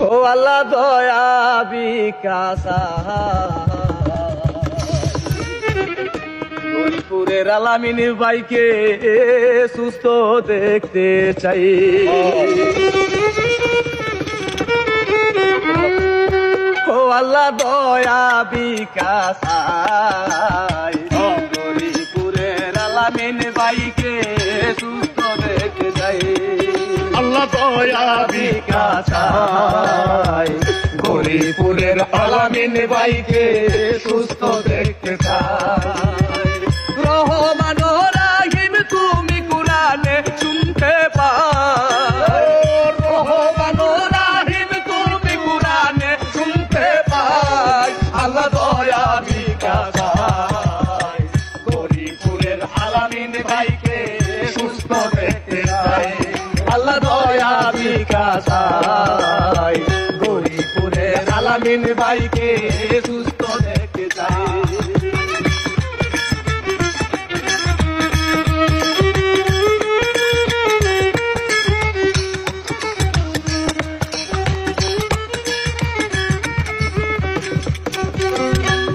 ও আল্লাহ দয়া বিকাশা গরিপুরের আলামিন ভাইকে সুস্থ দেখতে চাই। ও আল্লাহ দয়া বিকাশা গরিপুরের আলামিন ভাইকে সুস্থ দেখতে চাই। আল্লাহ দয়া বিকাশা গরিপুরের আলামিন ভাইকে সুস্থ দেখতে চাই। রহমান রাহিম তুমি কুরআনে শুনতে পাই। রহমান রাহিম তুমি কুরআনে শুনতে পাই। আল্লাহ দয়া বিকাশা গরিপুরের আলামিন ভাইকে সুস্থ দেখতে চাই। আল্লাহ দয়া বিকাশা গরিপুরের আলামিন ভাইকে সুস্থ দেখতে চাই।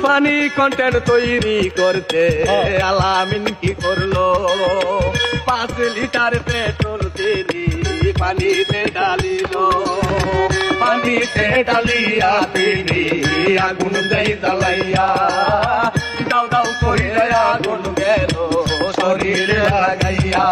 পানি কন্টেন্ট তৈরি করতে আলামিন কি করলো? 5 লিটার পেট্রোল তিনি পানিতে ডালিল। পানিতে ডালিয়া তিনি আগুন দেই জ্বালাইয়া। দাও দাও কইরা আগুন গেল শরীরে লাগাইয়া।